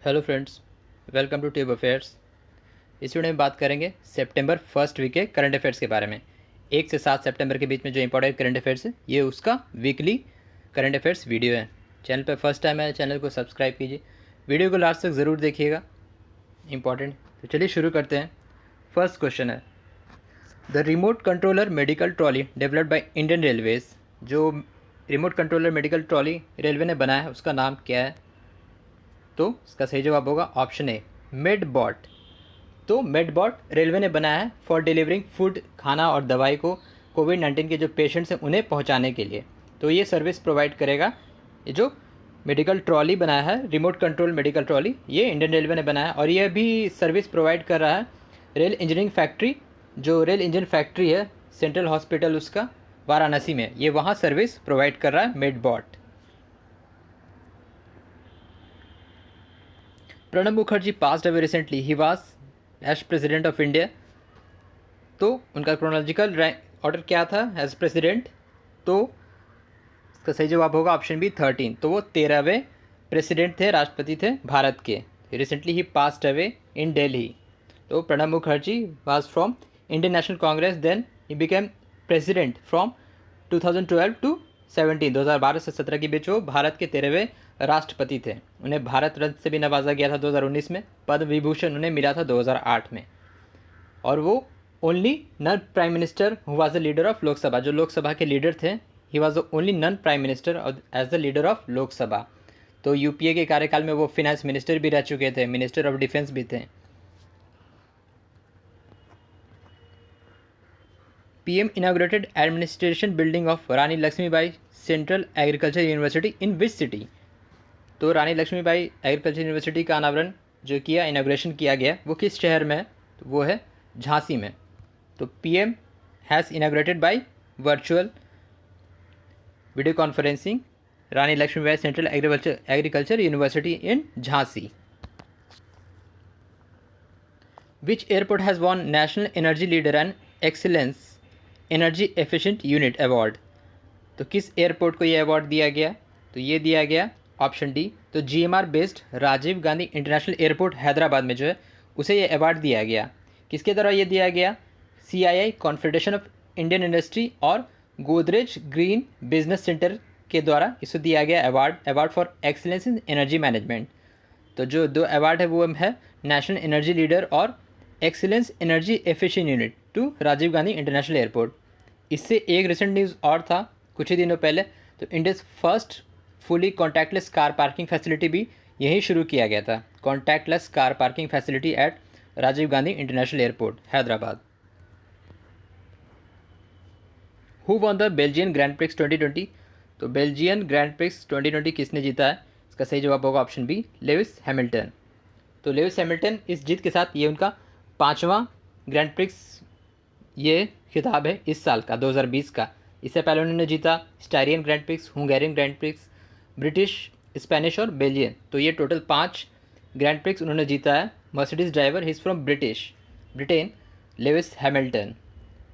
Hello friends, welcome to tube affairs. इस video में बात करेंगे सितंबर फर्स्ट वीक के करंट अफेयर्स के बारे में। 1 से 7 सितंबर के बीच में जो इंपॉर्टेंट करंट अफेयर्स है, ये उसका वीकली करंट अफेयर्स वीडियो है। चैनल पर फर्स्ट टाइम है, चैनल को सब्सक्राइब कीजिए, वीडियो को लास्ट तक ज़रूर देखिएगा, इंपॉर्टेंट। तो चलिए शुरू करते हैं। फर्स्ट क्वेश्चन है, the remote controller medical trolley developed by Indian Railways. जो remote controller medical trolley railway ने बनाया है, उसका नाम क्या है? तो इसका सही जवाब होगा ऑप्शन ए, मेडबॉट। तो मेडबॉट रेलवे ने बनाया है फॉर डिलीवरिंग फूड, खाना और दवाई को कोविड-19 के जो पेशेंट्स हैं उन्हें पहुंचाने के लिए। तो ये सर्विस प्रोवाइड करेगा। ये जो मेडिकल ट्रॉली बनाया है, रिमोट कंट्रोल मेडिकल ट्रॉली, ये इंडियन रेलवे ने बनाया है और ये भी सर्विस प्रोवाइड कर रहा है रेल इंजीनियरिंग फैक्ट्री। जो रेल इंजन फैक्ट्री है सेंट्रल हॉस्पिटल उसका वाराणसी में, ये वहाँ सर्विस प्रोवाइड कर रहा है Medbot. Pranab Mukherjee passed away recently, he was as president of India. तो उनका क्रोनोलॉजिकल रैंक ऑर्डर क्या था एज प्रेसिडेंट? तो इसका सही जवाब होगा ऑप्शन बी 13। तो वो 13वें प्रेसिडेंट थे, राष्ट्रपति थे भारत के। Recently he passed away in Delhi. तो Pranab Mukherjee was from Indian National Congress, then he became president from 2012 to 17, 2012 से 17 के बीच वो भारत के 13वें राष्ट्रपति थे। उन्हें भारत रत्न से भी नवाजा गया था 2019 में, पद्म विभूषण उन्हें मिला था 2008 में। और वो only non prime minister who was the leader of Lok Sabha, जो लोकसभा के लीडर थे, he was the only non prime minister as the leader of Lok Sabha. तो यूपीए के कार्यकाल में वो फिनेंस मिनिस्टर भी रह चुके थे, मिनिस्टर ऑफ डिफेंस भी थे। PM inaugurated administration building of Rani Lakshmibai central agriculture university in which city. तो रानी लक्ष्मीबाई एग्रीकल्चर यूनिवर्सिटी का अनावरण जो किया, इनाग्रेशन किया गया, वो किस शहर में है? तो वो है झांसी में। तो PM has inaugurated by virtual video conferencing Rani Lakshmibai central agriculture university in Jhansi. Which airport has won national energy leader and excellence energy efficient unit award. तो किस एयरपोर्ट को ये अवार्ड दिया गया? तो ये दिया गया ऑप्शन डी, तो GMR based Rajiv Gandhi international airport Hyderabad में जो है, उसे ये अवार्ड दिया गया। किसके द्वारा ये दिया गया? CII confederation of Indian industry और गोदरेज ग्रीन बिजनेस सेंटर के द्वारा इसे दिया गया award for excellence in energy management. तो जो दो अवार्ड है वो है नेशनल एनर्जी लीडर और excellence energy efficient unit to Rajiv Gandhi international airport. इससे एक रिसेंट न्यूज़ और था कुछ ही दिनों पहले, तो India's first fully contactless car parking facility भी यहीं शुरू किया गया था। Contactless car parking facility at Rajiv Gandhi international airport Hyderabad. Who won the Belgian Grand Prix 2020। तो बेल्जियन ग्रैंड प्रिक्स 2020 किसने जीता है? इसका सही जवाब होगा ऑप्शन बी, लेविस हैमिल्टन। तो लेविस हैमिल्टन इस जीत के साथ ये उनका 5वां ग्रैंड प्रिक्स ये खिताब है इस साल का, 2020 का। इससे पहले उन्होंने जीता Styrian Grand Prix, Hungarian Grand Prix, British, Spanish और बेल्जियन। तो ये टोटल 5 ग्रैंड प्रिक्स उन्होंने जीता है। Mercedes driver, he is from Britain, Lewis Hamilton.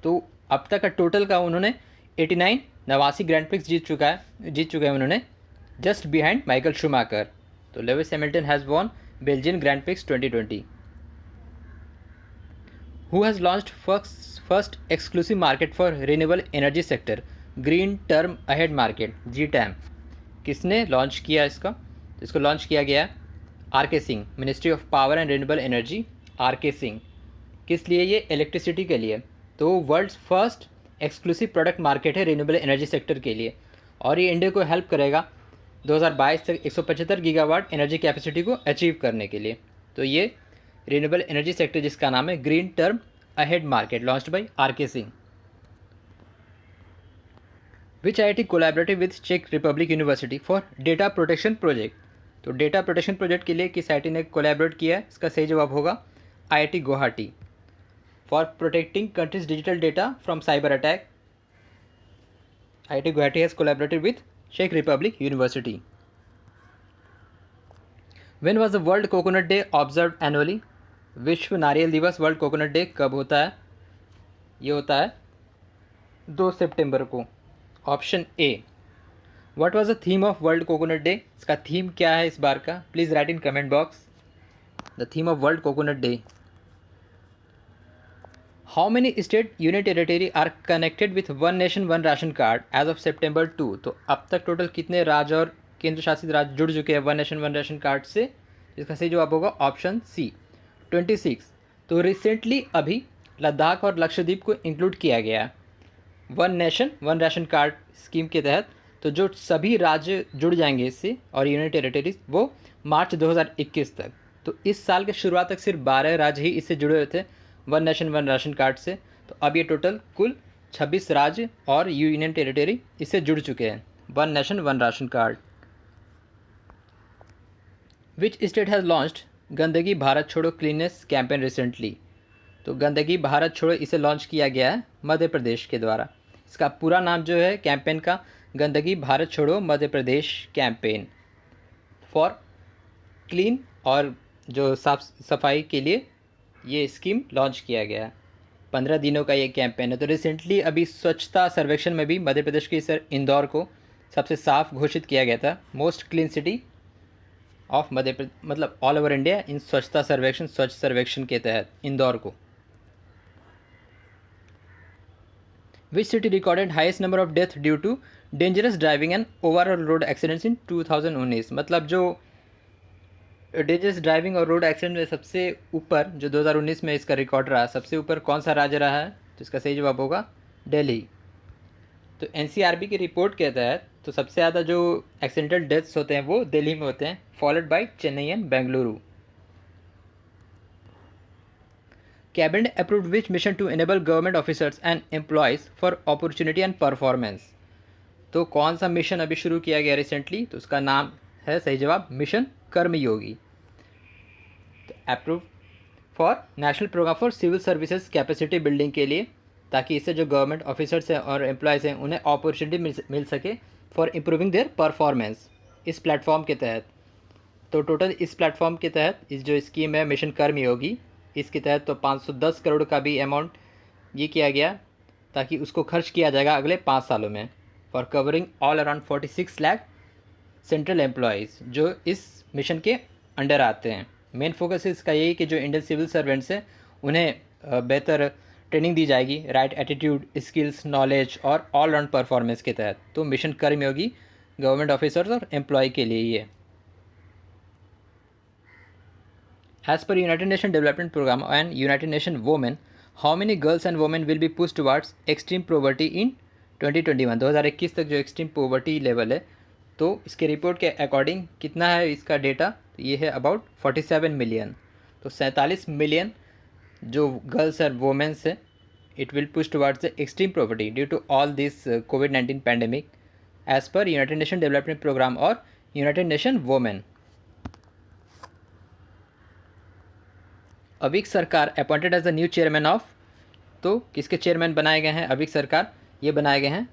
तो अब तक का टोटल का उन्होंने 89 ग्रैंड प्रिक्स जीत चुके हैं उन्होंने, जस्ट बिहाइंड माइकल शूमाकर। तो Lewis Hamilton has won Belgian Grand Prix 2020। Who has launched first exclusive market for renewable energy sector, green term ahead market, GTAM। किसने लॉन्च किया इसका? तो इसको लॉन्च किया गया RK Singh, ministry of power and renewable energy, RK Singh. किस लिए? ये इलेक्ट्रिसिटी के लिए। तो world's first exclusive product market है रिन्यूएबल एनर्जी सेक्टर के लिए, और ये इंडिया को हेल्प करेगा 2022 तक 175 गीगावाट एनर्जी कैपेसिटी को अचीव करने के लिए। तो ये रिन्यूएबल एनर्जी सेक्टर जिसका नाम है green term ahead market, launched by RK Singh. Which IIT collaborated with चेक Republic university for data protection project. तो डेटा प्रोटेक्शन प्रोजेक्ट के लिए किस IIT ने कोलैबोरेट किया है? इसका सही जवाब होगा IIT Guwahati. For protecting countries digital data from cyber attack, IIT Guwahati has collaborated with चेक Republic university. When was the world coconut day observe annually. विश्व नारियल दिवस, वर्ल्ड कोकोनट डे कब होता है? ये होता है 2 सितंबर को। Option A. What was the theme of world coconut day. इसका थीम क्या है इस बार का? Please write in comment box. The theme of world coconut day. How many state union territory are connected with one nation one ration card as of September 2? तो अब तक total कितने राज्य और केंद्र शासित राज्य जुड़ चुके हैं one nation one ration card से? इसका सही जवाब होगा ऑप्शन सी 26। तो रिसेंटली अभी लद्दाख और लक्षद्वीप को इंक्लूड किया गया one nation one ration card scheme के तहत। तो जो सभी राज्य जुड़ जाएंगे इससे और यूनियन टेरिटरीज वो मार्च 2021 तक। तो इस साल के शुरुआत तक सिर्फ 12 राज्य ही इससे जुड़े हुए थे one nation one ration card से। तो अब ये टोटल कुल 26 राज्य और यूनियन टेरिटरी इससे जुड़ चुके हैं one nation one ration card. Which state has launched गंदगी भारत छोड़ो क्लीनेस कैंपेन रिसेंटली? तो गंदगी भारत छोड़ो इसे लॉन्च किया गया है मध्य प्रदेश के द्वारा। इसका पूरा नाम जो है कैंपेन का गंदगी भारत छोड़ो Madhya Pradesh campaign for clean और जो साफ सफाई के लिए ये स्कीम लॉन्च किया गया है। 15 दिनों का ये कैंपेन है। तो रिसेंटली अभी स्वच्छता सर्वेक्षण में भी मध्य प्रदेश के इस इंदौर को सबसे साफ घोषित किया गया था most clean city of Madhya Pradesh, मतलब ऑल ओवर इंडिया इन स्वच्छता सर्वेक्षण स्वच्छ सर्वेक्षण के तहत इंदौर को। Which city recorded highest number of death due to dangerous driving and overall road accidents in 2019? मतलब जो डेंजरस ड्राइविंग और रोड एक्सीडेंट में सबसे ऊपर जो 2019 में इसका रिकॉर्ड रहा, सबसे ऊपर कौन सा राज्य रहा है? तो इसका सही जवाब होगा दिल्ली। तो एनसीआरबी की रिपोर्ट के तहत तो सबसे ज़्यादा जो एक्सीडेंटल डेथ्स होते हैं वो दिल्ली में होते हैं, followed by Chennai and Bengaluru. Cabinet approved which mission to enable government officers and employees for opportunity and performance? तो कौन सा मिशन अभी शुरू किया गया रिसेंटली? तो उसका नाम है सही जवाब मिशन कर्मयोगी। तो approve for national programme for civil services capacity building के लिए, ताकि इससे जो गवर्नमेंट ऑफिसर्स हैं और एम्प्लॉयज़ हैं उन्हें अपॉर्चुनिटी मिल सके फॉर इम्प्रूविंग देयर परफॉर्मेंस इस प्लेटफॉर्म के तहत। तो टोटल इस प्लेटफॉर्म के तहत इस जो स्कीम है मिशन कर्मयोगी, इसके तहत तो 510 करोड़ का भी अमाउंट ये किया गया ताकि उसको खर्च किया जाएगा अगले 5 सालों में for covering all around 46 lakh central employees जो इस मिशन के अंडर आते हैं। मेन फोकस इसका यही कि जो इंडियन सिविल सर्वेंट्स हैं उन्हें बेहतर ट्रेनिंग दी जाएगी राइट एटीट्यूड स्किल्स नॉलेज और ऑल राउंड परफॉर्मेंस के तहत। तो मिशन कर्मयोगी गवर्नमेंट ऑफिसर्स और एम्प्लॉय के लिए ये। As per United Nations Development Program and United Nations Women, how many girls and women will be pushed towards extreme poverty in 2021? 2021 तक जो एक्सट्रीम पोवर्टी लेवल है तो इसके रिपोर्ट के अकॉर्डिंग कितना है इसका डेटा? तो ये है अबाउट 47 मिलियन। तो 47 मिलियन जो गर्ल्स और वोमेंस है it will push towards the extreme poverty due to all this कोविड-19 pandemic as per United Nation Development Programme और United Nation Women. Avik Sarkar appointed as the new chairman of, तो किसके chairman बनाए गए हैं अविक सरकार? ये बनाए गए हैं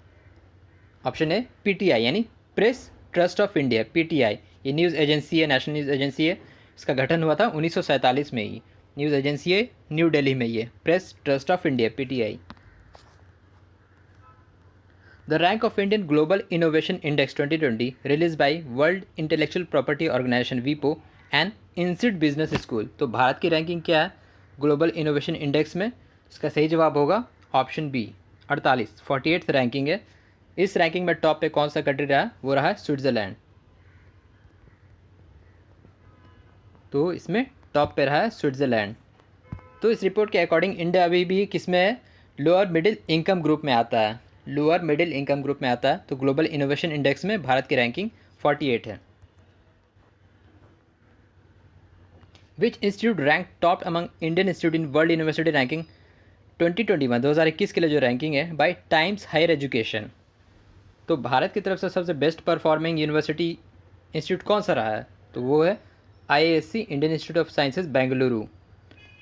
ऑप्शन ए पीटीआई यानी Press Trust of India. PTI ये न्यूज़ एजेंसी है, नेशनल न्यूज़ एजेंसी है। इसका गठन हुआ था 1947 में ही। न्यूज़ एजेंसी है न्यू दिल्ली में, ये Press Trust of India PTI. The rank of Indian Global Innovation Index 2020 release by World Intellectual Property Organisation वीपो एंड इंसिड बिजनेस स्कूल। तो भारत की रैंकिंग क्या है ग्लोबल इनोवेशन इंडेक्स में? इसका सही जवाब होगा ऑप्शन बी 48 रैंकिंग है। इस रैंकिंग में टॉप पे कौन सा कंट्री रहा? वो रहा है स्विट्ज़रलैंड। तो इसमें टॉप पे रहा है स्विट्ज़रलैंड। तो इस रिपोर्ट के अकॉर्डिंग इंडिया अभी भी किस में है? लोअर मिडिल इनकम ग्रुप में आता है। लोअर मिडिल इनकम ग्रुप में आता है। तो ग्लोबल इनोवेशन इंडेक्स में भारत की रैंकिंग 48 है। Which institute rank top among Indian institute in world university ranking 2021 2021 के लिए जो रैंकिंग है बाय टाइम्स हायर एजुकेशन? तो भारत की तरफ से सबसे बेस्ट परफॉर्मिंग यूनिवर्सिटी इंस्टीट्यूट कौन सा रहा है? तो वो है IISc Indian institute of sciences Bengaluru.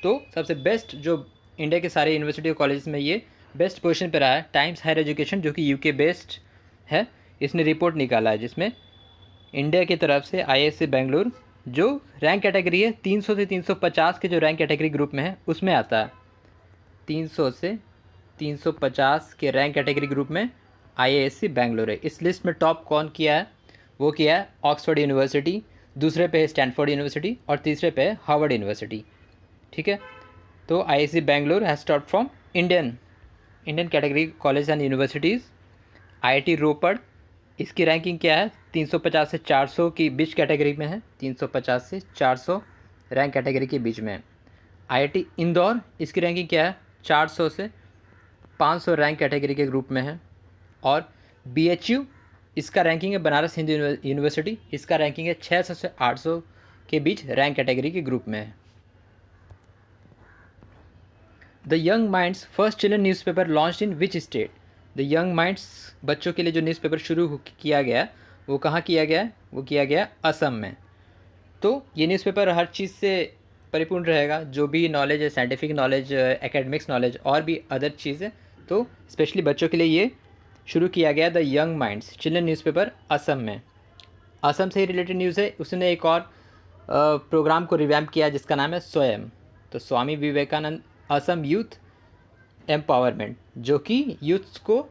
तो सबसे बेस्ट जो इंडिया के सारे यूनिवर्सिटी और कॉलेज में ये बेस्ट पोजीशन पे रहा है टाइम्स हायर एजुकेशन जो कि UK बेस्ड है। इसने रिपोर्ट निकाला है जिसमें इंडिया की तरफ से IISc बेंगलुरु जो रैंक कैटेगरी है 300 से 350 के जो रैंक कैटेगरी ग्रुप में है उसमें आता है। 300 से 350 के रैंक कैटेगरी ग्रुप में IISc बेंगलुरु है। इस लिस्ट में टॉप कौन किया है? वो किया है ऑक्सफोर्ड यूनिवर्सिटी दूसरे पे है स्टैनफोर्ड यूनिवर्सिटी और तीसरे पे है हार्वर्ड यूनिवर्सिटी। ठीक है, तो IISc Bangalore has start from Indian category college and universities. IIT Ropar, इसकी रैंकिंग क्या है, 350 से 400 की बीच कैटेगरी में है, 350 से 400 रैंक कैटेगरी के बीच में है। आईआईटी इंदौर, इसकी रैंकिंग क्या है, 400 से 500 रैंक कैटेगरी के ग्रुप में है। और बीएचयू, इसका रैंकिंग है बनारस हिंदू यूनिवर्सिटी, इसका रैंकिंग है 600 से 800 के बीच रैंक कैटेगरी के ग्रुप में है। The young minds first children newspaper launched in which state. The young minds, बच्चों के लिए जो न्यूज़पेपर शुरू किया गया वो कहाँ किया गया है, वो किया गया असम में। तो ये न्यूज़पेपर हर चीज़ से परिपूर्ण रहेगा, जो भी नॉलेज है, साइंटिफिक नॉलेज, एकेडमिक्स नॉलेज और भी अदर चीज़ें, तो स्पेशली बच्चों के लिए ये शुरू किया गया the young minds children newspaper Assam में। असम से ही रिलेटेड न्यूज़ है, उसने एक और प्रोग्राम को रिवैम्प किया जिसका नाम है स्वयं। तो स्वामी विवेकानंद असम यूथ एम्पावरमेंट, जो कि यूथ्स को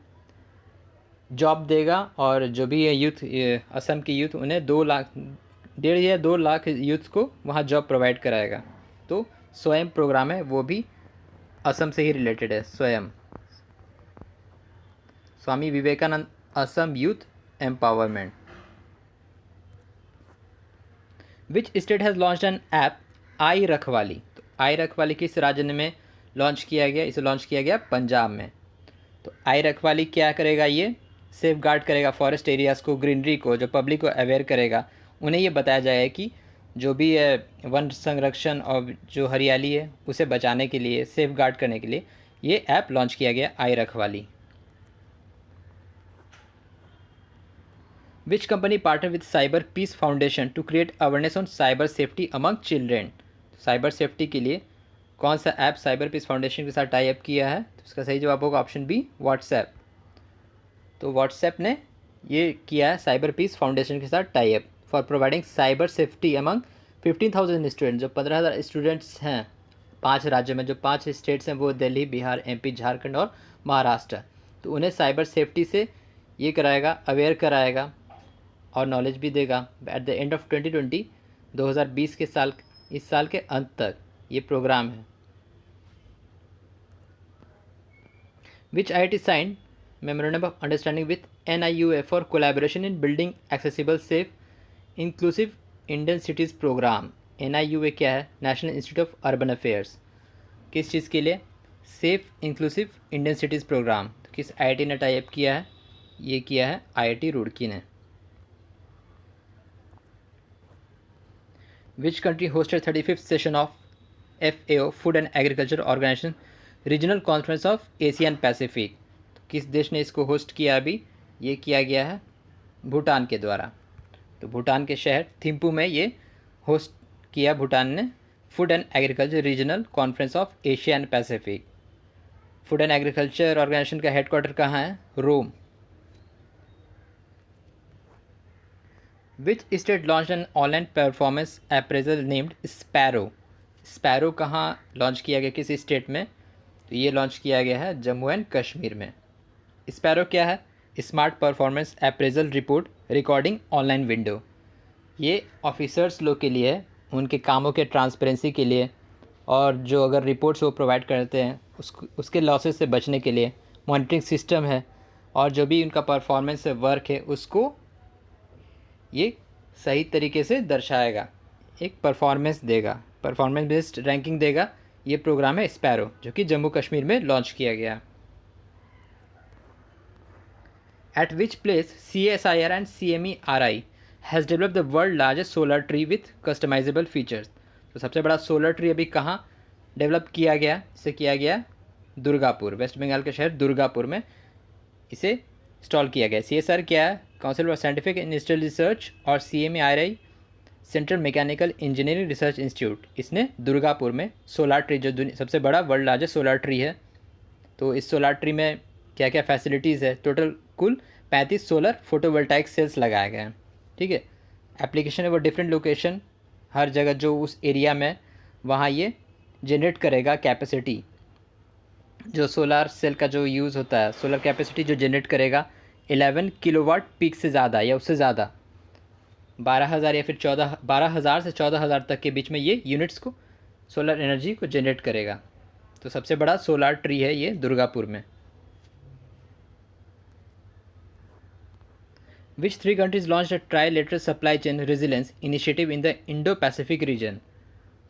जॉब देगा, और जो भी ये यूथ असम की यूथ, उन्हें 1.5 या 2 लाख यूथ्स को वहाँ जॉब प्रोवाइड कराएगा। तो स्वयं प्रोग्राम है, वो भी असम से ही रिलेटेड है। स्वयं, Swami Vivekananda Assam youth empowerment. Which state has launch an app I Rakhwali. तो आई रखवाली किस राज्य में लॉन्च किया गया, इसे लॉन्च किया गया पंजाब में। तो आई रखवाली क्या करेगा, ये सेफ गार्ड करेगा फॉरेस्ट एरियाज़ को, ग्रीनरी को, जो पब्लिक को अवेयर करेगा। उन्हें ये बताया जाएगा कि जो भी है वन संरक्षण और जो हरियाली है उसे बचाने के लिए, सेफ गार्ड करने के लिए ये ऐप लॉन्च किया गया आई रखवाली। Which company partner with cyber peace foundation to create awareness on cyber safety among children. Cyber safety के लिए कौन सा ऐप साइबर पीस फाउंडेशन के साथ टाई अप किया है, तो इसका सही जवाब होगा ऑप्शन बी, व्हाट्सएप। तो व्हाट्सएप ने ये किया है साइबर पीस फाउंडेशन के साथ tie up for providing cyber safety among 15,000 students. जो 15,000 स्टूडेंट्स हैं 5 राज्यों में, जो 5 स्टेट्स हैं वो दिल्ली, बिहार, एमपी, झारखंड और महाराष्ट्र। तो उन्हें साइबर सेफ्टी से ये कराएगा, अवेयर कराएगा और नॉलेज भी देगा। एट द एंड ऑफ 2020, 2020 के साल, इस साल के अंत तक ये प्रोग्राम है। Which IIT sign memorandum of understanding with NIUA for collaboration in building accessible safe inclusive Indian cities programme. NIUA क्या है, national institute of urban affairs. किस चीज़ के लिए, safe inclusive Indian cities programme. तो किस IIT ने टाई अप किया है, ये किया है IIT रुड़की ने। Which country hosted 35th session of FAO Food and Agriculture Organization Regional Conference of Asian Pacific. तो किस देश ने इसको होस्ट किया, अभी ये किया गया है भूटान के द्वारा। तो भूटान के शहर थिम्पू में ये होस्ट किया भूटान ने food and agriculture regional conference of Asian Pacific. Food and agriculture organization का हेडक्वार्टर कहाँ है, Rome. Which state launch an online performance appraisal named sparrow. Sparrow कहाँ लॉन्च किया गया, किस स्टेट में, तो ये लॉन्च किया गया है जम्मू एंड कश्मीर में। स्पैरो क्या है, smart performance appraisal report recording online window. ये ऑफिसर्स लोग के लिए है, उनके कामों के ट्रांसपेरेंसी के लिए, और जो अगर रिपोर्ट्स वो प्रोवाइड करते हैं उसके लॉसेस से बचने के लिए मॉनिटरिंग सिस्टम है, और जो भी उनका परफॉर्मेंस वर्क है उसको ये सही तरीके से दर्शाएगा, एक परफॉर्मेंस देगा, परफॉर्मेंस बेस्ड रैंकिंग देगा। ये प्रोग्राम है स्पैरो, जो कि जम्मू कश्मीर में लॉन्च किया गया। At which place CSIR and CMERI has develop the world largest solar tree with customisable features. तो सबसे बड़ा सोलर ट्री अभी कहाँ डेवलप किया गया, इसे किया गया दुर्गापुर, वेस्ट बंगाल के शहर दुर्गापुर में इसे इंस्टॉल किया गया। CSIR क्या है, council for scientific industrial research, और CMERI central mechanical engineering research institute, इसने दुर्गापुर में सोलर ट्री, जो सबसे बड़ा वर्ल्ड लार्जेस्ट सोलर ट्री है। तो इस सोलर ट्री में क्या क्या फैसिलिटीज़ है, टोटल कुल 35 सोलर फोटोवोल्टाइक सेल्स लगाए गए हैं। ठीक है, एप्लीकेशन है वो डिफरेंट लोकेशन, हर जगह जो उस एरिया में वहाँ ये जनरेट करेगा कैपेसिटी। जो सोलर सेल का जो यूज़ होता है, सोलर कैपेसिटी जो जनरेट करेगा 11 किलोवाट पीक से ज़्यादा या उससे ज़्यादा, 12,000 या फिर 12,000 से 14,000 तक के बीच में ये यूनिट्स को सोलर एनर्जी को जनरेट करेगा। तो सबसे बड़ा सोलर ट्री है ये दुर्गापुर में। Which three countries launched a trilateral supply chain resilience initiative in the Indo-Pacific region?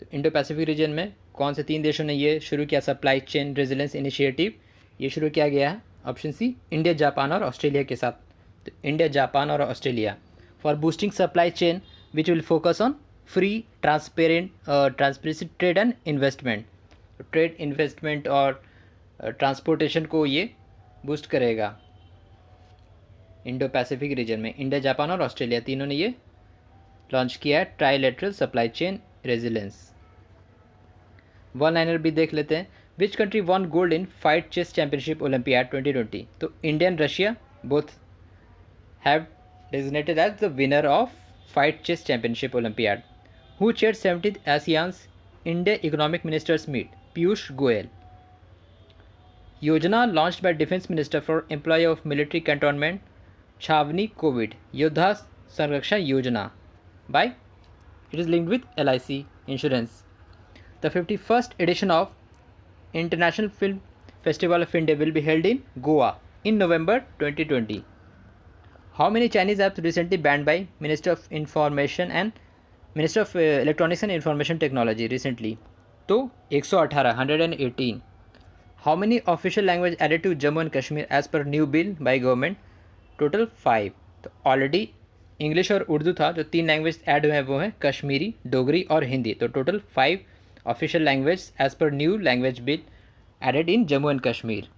तो इंडो पैसिफिक रीजन में कौन से 3 देशों ने ये शुरू किया सप्लाई चेन रेजिलेंस इनिशिएटिव? ये शुरू किया गया है ऑप्शन सी इंडिया, जापान और ऑस्ट्रेलिया के साथ। तो इंडिया, जापान और Australia for boosting supply chain which will focus on free transparency trade and investment. Trade, investment और ट्रांसपोर्टेशन को ये बूस्ट करेगा। इंडो पैसिफिक रीजन में इंडिया, जापान और ऑस्ट्रेलिया तीनों ने ये लॉन्च किया है trilateral supply chain resilience. One liner भी देख लेते हैं। Which country won gold in fight chess championship olympiad 2020? तो India and Russia both have designated as the winner of fight chess championship Olympiad. Who chaired 70th ASEAN's India Economic Ministers Meet? Piyush Goyal. Yojana launched by Defense Minister for Employee of Military Cantonment Chhavni COVID. Yodha Sanraksha Yojana. By? It is linked with LIC insurance. The 51st edition of International Film Festival of India will be held in Goa in November 2020. How many Chinese apps recently banned by Minister of Information and Minister of Electronics and Information Technology recently? तो 118, 118. How many official language added to Jammu and Kashmir as per new bill by government? Total 5. तो already English और उर्दू था, जो 3 language add हुए हैं वो हैं कश्मीरी, डोगरी और हिंदी। तो total 5 official language as per new language bill added in Jammu and Kashmir.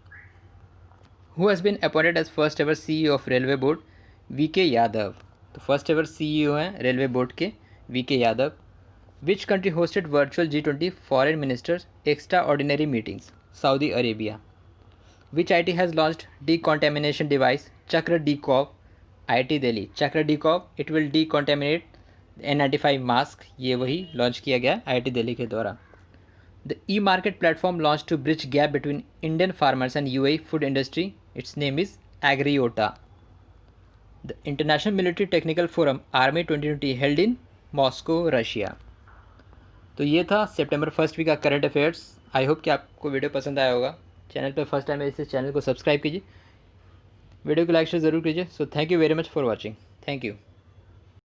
Who has been appointed as first ever CEO of Railway Board? V K Yadav. तो फर्स्ट एवर सीईओ हैं रेलवे बोर्ड के V K Yadav. Which country hosted virtual G20 foreign ministers extraordinary meetings? Saudi Arabia. Which IIT has launched decontamination device Chakr DeCoP? IIT Delhi. Chakr DeCoP it will decontaminate N95 mask, ये वही launch किया गया IIT Delhi के द्वारा। The e market platform launch to bridge gap between Indian farmers and UAE food industry, it's name is Agriota. The International Military Technical Forum Army 2020 held in Moscow, Russia। तो ये था सितंबर first week का current affairs. I hope कि आपको video पसंद आया होगा। Channel पर फर्स्ट टाइम है इस चैनल को सब्सक्राइब कीजिए, वीडियो को लाइक शेयर ज़रूर कीजिए। So thank you very much for watching. Thank you.